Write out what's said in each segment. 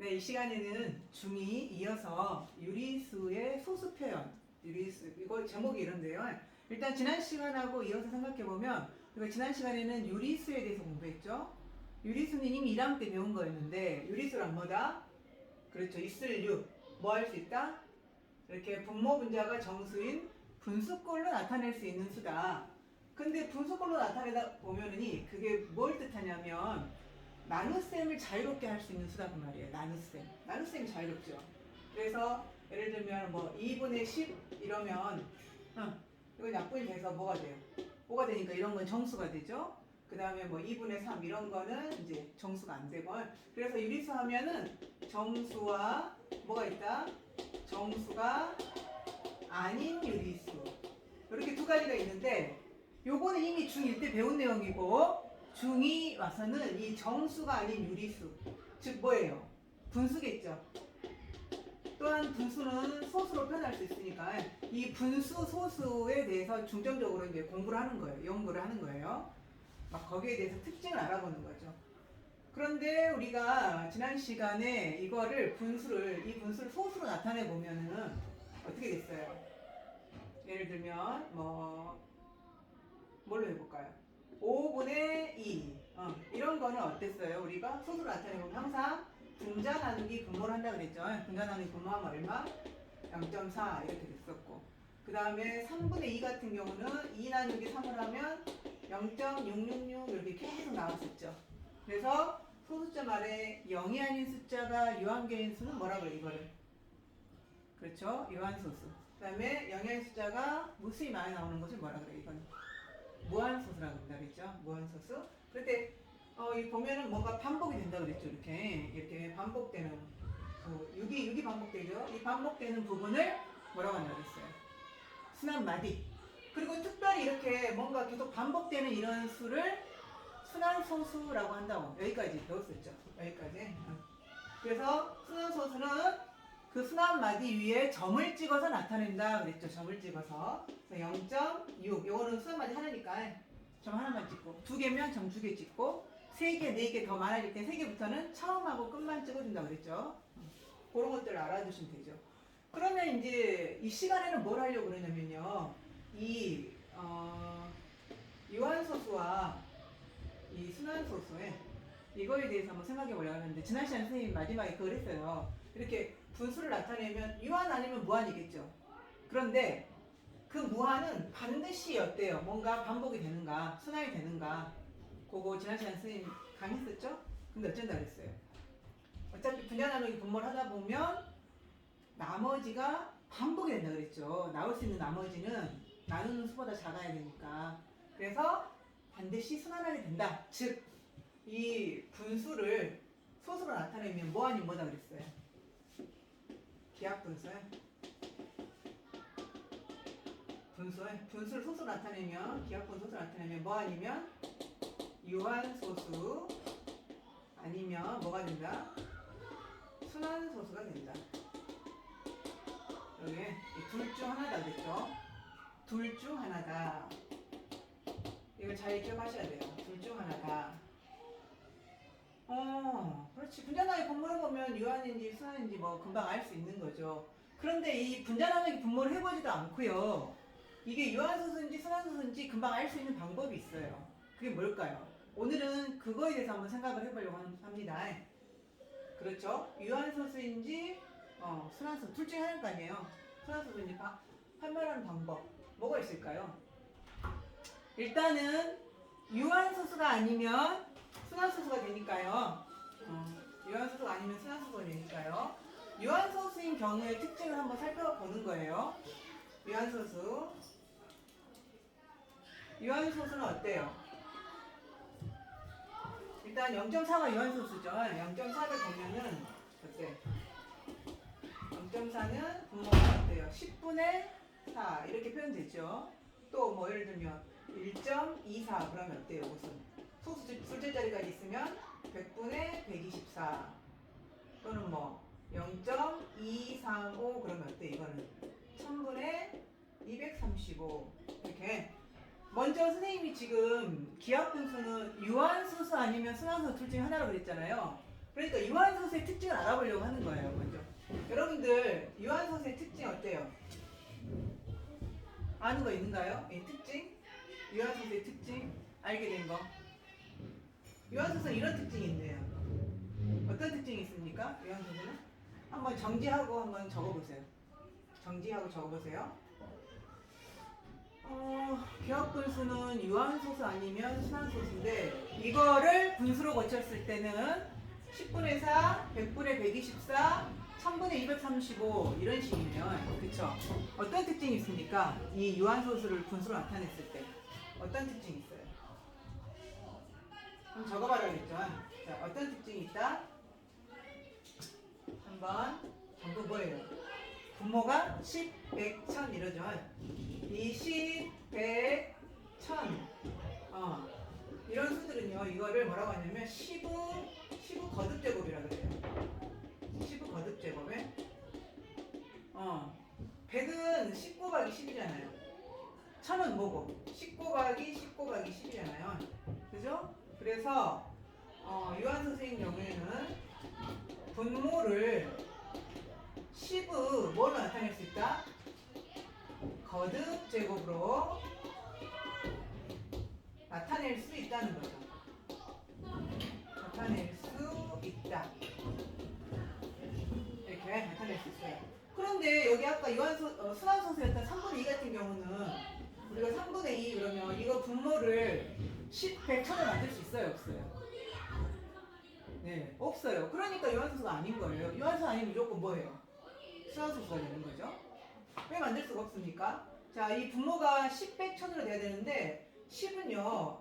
네, 이 시간에는 중2 이어서 유리수의 소수 표현, 유리수, 이거 제목이 이런데요. 일단 지난 시간하고 이어서 생각해보면, 우리가 지난 시간에는 유리수에 대해서 공부했죠. 유리수는 이미 1학년 때 배운 거였는데, 유리수란 뭐다? 그렇죠. 있을 유. 뭐 할 수 있다? 이렇게 분모 분자가 정수인 분수꼴로 나타낼 수 있는 수다. 근데 분수꼴로 나타내다 보면은 그게 뭘 뜻하냐면, 나눗셈을 자유롭게 할 수 있는 수다 그 말이에요. 나눗셈. 나눗셈이 자유롭죠. 그래서 예를 들면 뭐 2분의 10 이러면 이건 약분이 돼서 뭐가 돼요? 5가 되니까 이런 건 정수가 되죠. 그 다음에 뭐 2분의 3 이런 거는 이제 정수가 안 되고, 그래서 유리수 하면은 정수와 뭐가 있다? 정수가 아닌 유리수. 이렇게 두 가지가 있는데, 요거는 이미 중1 때 배운 내용이고, 중2 와서는 이 정수가 아닌 유리수, 즉 뭐예요? 분수겠죠. 또한 분수는 소수로 표현할 수 있으니까 이 분수, 소수에 대해서 중점적으로 이제 공부를 하는 거예요. 연구를 하는 거예요. 막 거기에 대해서 특징을 알아보는 거죠. 그런데 우리가 지난 시간에 이 분수를 소수로 나타내 보면은 어떻게 됐어요? 예를 들면 뭘로 해볼까요? 5분의 2 이런 거는 어땠어요? 우리가 소수로 나타내보면 항상 분자 나누기 분모를 한다 그랬죠. 분자 나누기 분모하면 얼마? 0.4 이렇게 됐었고, 그 다음에 3분의 2 같은 경우는 2 나누기 3을 하면 0.666 이렇게 계속 나왔었죠. 그래서 소수점 아래 0이 아닌 숫자가 유한계인 수는 뭐라 그래 이거를? 그렇죠. 유한소수. 그 다음에 0이 아닌 숫자가 무수히 많이 나오는 것을 뭐라 그래 이거는? 무한소수라고 한다 그랬죠. 무한소수. 그때 이 보면은 뭔가 반복이 된다 그랬죠. 이렇게 반복되는 6이 반복되죠. 이 반복되는 부분을 뭐라고 한다 그랬어요? 순환마디. 그리고 특별히 이렇게 뭔가 계속 반복되는 이런 수를 순환소수라고 한다고 여기까지 배웠었죠. 여기까지. 그래서 순환소수는 그 순환마디 위에 점을 찍어서 나타낸다 그랬죠. 점을 찍어서. 그래서 0.6. 요거는 순환마디 하나니까 점 하나만 찍고, 2개면 점 2개 찍고, 3개, 4개 더 많아질 때 3개부터는 처음하고 끝만 찍어준다 그랬죠. 그런 것들을 알아두시면 되죠. 그러면 이제 이 시간에는 뭘 하려고 그러냐면요. 이 유한소수와 이 순환소수에 이거에 대해서 한번 생각해 보려고 하는데, 지난 시간 선생님이 마지막에 그걸 했어요. 이렇게 분수를 나타내면 유한 아니면 무한이겠죠. 그런데 그 무한은 반드시 어때요? 뭔가 반복이 되는가, 순환이 되는가, 그거 지난 시간 선생님 강의했었죠? 근데 어쩐다 그랬어요? 어차피 분자 나누기 분모를 하다 보면 나머지가 반복이 된다 그랬죠. 나올 수 있는 나머지는 나누는 수보다 작아야 되니까. 그래서 반드시 순환하게 된다. 즉, 이 분수를 소수로 나타내면 뭐 아니면 뭐다 그랬어요? 기하분수요? 분수를 소수로 나타내면, 기하분 소수로 나타내면 뭐 아니면 유한소수 아니면 뭐가 된다? 순환소수가 된다. 여기 둘 중 하나다 그랬죠? 둘 중 하나다. 이걸 잘 기억하셔야 돼요. 둘 중 하나다. 그렇지. 분자 나누기 분모를 보면 유한인지 순환인지 뭐 금방 알 수 있는 거죠. 그런데 이 분자 나누기 분모를 해보지도 않고요. 이게 유한소수인지 순환소수인지 금방 알 수 있는 방법이 있어요. 그게 뭘까요? 오늘은 그거에 대해서 한번 생각을 해보려고 합니다. 그렇죠? 유한소수인지 순환소수 둘 중에 하나일 거 아니에요. 순환소수인지 판별하는 방법 뭐가 있을까요? 일단은 유한소수가 아니면 순환소수가 되니까요. 유한소수가 아니면 순환소수가 되니까요. 유한소수인 경우의 특징을 한번 살펴보는 거예요. 유한소수는 어때요? 일단 0.4가 유한소수죠. 0.4를 보면은 어때? 0.4는 분모가 어때요? 10분의 4 이렇게 표현되죠. 또 뭐 예를 들면 1.24 그러면 어때요? 무슨 소수 자리까지 있으면 100분의 124 또는 뭐 0.235 그러면 어때? 이거는 1000분의 235 이렇게. 먼저 선생님이 지금 기하분수는 유한소수 아니면 순환소수 둘 중에 하나라고 그랬잖아요. 그러니까 유한소수의 특징을 알아보려고 하는 거예요, 먼저. 여러분들 유한소수의 특징 어때요? 아는 거 있는가요? 이 특징? 유한소수의 특징? 알게 된 거. 유한소수는 이런 특징이 있네요. 어떤 특징이 있습니까? 유한소수는? 한번 정지하고 한번 적어보세요. 정지하고 적어보세요. 기하분수는 유한소수 아니면 순환소수인데 이거를 분수로 고쳤을 때는 10분의 4, 100분의 124, 1000분의 235 이런 식이네요. 그쵸? 어떤 특징이 있습니까? 이 유한소수를 분수로 나타냈을 때 어떤 특징이 있어요? 한번 적어봐야겠죠. 자, 어떤 특징이 있다? 한번 전부 뭐예요? 분모가 10, 100, 1000 이러죠. 이 10, 100, 1000 이런 수들은요 이거를 뭐라고 하냐면 10의 거듭제곱이라 그래요. 10의 거듭제곱에 100은 10 곱하기 10이잖아요. 1000은 뭐고? 10 곱하기 10 곱하기 10이잖아요. 그죠? 그래서 유한소수인 경우에는 분모를 10의 뭐로 나타낼 수 있다? 거듭 제곱으로 나타낼 수 있다는 거죠. 나타낼 수 있다. 이렇게 나타낼 수 있어요. 그런데 여기 아까 순환소수였던 3분의 2 같은 경우는 우리가 3분의 2 그러면 이거 분모를 10, 100, 1000을 만들 수 있어요? 없어요? 네, 없어요. 그러니까 유한소수가 아닌 거예요. 유한소수 아니면 무조건 뭐예요? 순환소수가 되는 거죠. 왜 만들 수가 없습니까? 자, 이 분모가 10, 100, 1000으로 돼야 되는데 10은요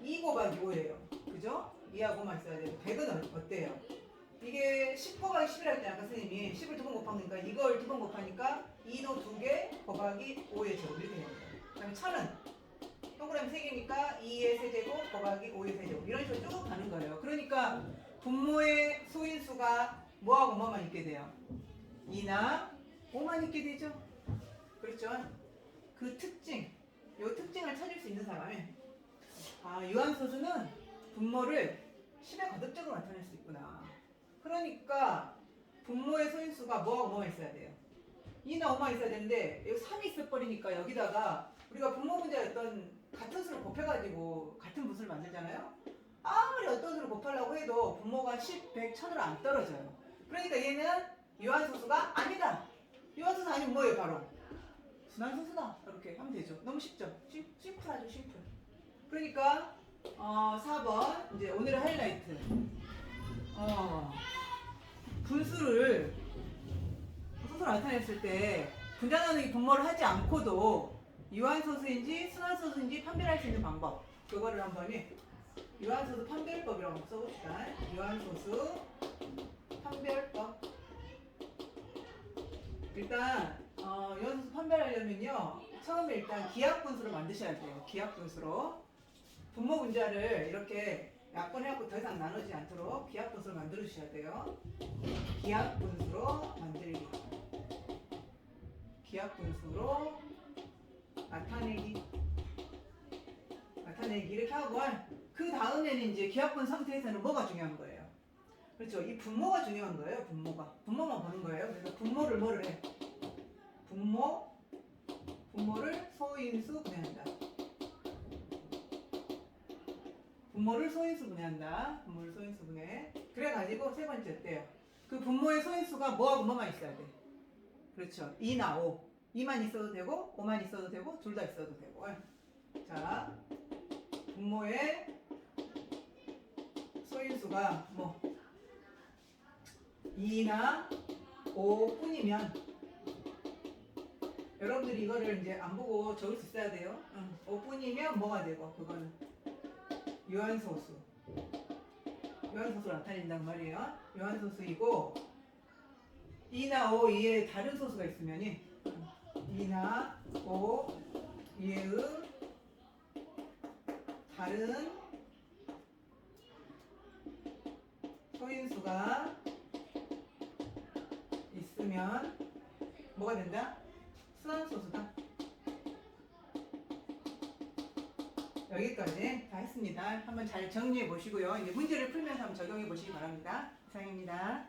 2 곱하기 5예요. 그죠? 2하고만 있어야 돼요. 100은 어때요? 이게 10 곱하기 10이라 했잖아요. 아까 선생님이 10을 2번 곱하니까 이걸 2번 곱하니까 2도 2개 곱하기 5의 제곱 이렇게 되는 거예요. 그 다음에 1000은 동그라미 3개니까 2의 세제곱 곱하기 5의 세제곱 이런 식으로 쭉 가는 거예요. 그러니까 분모의 소인수가 뭐하고 뭐만 있게 돼요? 2나 5만 있게 되죠. 그렇죠? 그 특징, 이 특징을 찾을 수 있는 사람이 유한소수는 분모를 10의 거듭적으로 나타낼 수 있구나. 그러니까 분모의 소인수가 뭐하고 뭐만 있어야 돼요? 2나 5만 있어야 되는데 여기 3이 있어버리니까 여기다가 우리가 분모 문제였던 같은 수를 곱해가지고 같은 분수를 만들잖아요. 아무리 어떤 수를 곱하려고 해도 분모가 10, 100, 1000으로 안 떨어져요. 그러니까 얘는 유한소수가 아니다. 유한소수 아니면 뭐예요? 바로 순환소수다. 이렇게 하면 되죠. 너무 쉽죠? 심플하죠, 심플. 그러니까 4번 이제 오늘의 하이라이트. 분수를 소수로 나타냈을 때 분자나누기 이 분모를 하지 않고도 유한소수인지 순환소수인지 판별할 수 있는 방법. 그거를 한번 유한소수 판별법이라고 써봅시다. 유한소수 판별법. 일단 유한소수 판별하려면요 처음에 일단 기하분수를 만드셔야 돼요. 기하분수로 분모 분자를 이렇게 약분해갖고 더 이상 나누지 않도록 기하분수를 만들어 주셔야 돼요. 기하분수로 만들기. 기하분수로 나타내기 이렇게 하고 그 다음에는 이제 기하분 상태에서는 뭐가 중요한 거예요? 그렇죠. 이 분모가 중요한 거예요. 분모만 보는 거예요. 그래서 분모를 뭐를 해? 분모를 소인수 분해한다. 분모를 소인수 분해한다. 분모를 소인수 분해. 그래가지고 세 번째 어때요? 그 분모의 소인수가 뭐하고 뭐만 있어야 돼? 그렇죠. 2나 5. 2만 있어도 되고 5만 있어도 되고 둘 다 있어도 되고. 자, 분모의 소인수가 뭐 2나 5뿐이면 여러분들이 이거를 이제 안 보고 적을 수 있어야 돼요. 5뿐이면 뭐가 되고 그거는 유한소수로 나타낸단 말이에요. 유한소수이고 2나 5 이외에 다른 소수가 있으면 2나 5 이외의 다른 소인수가 있으면 뭐가 된다? 순환소수다. 여기까지 다 했습니다. 한번 잘 정리해 보시고요. 이제 문제를 풀면서 한번 적용해 보시기 바랍니다. 이상입니다.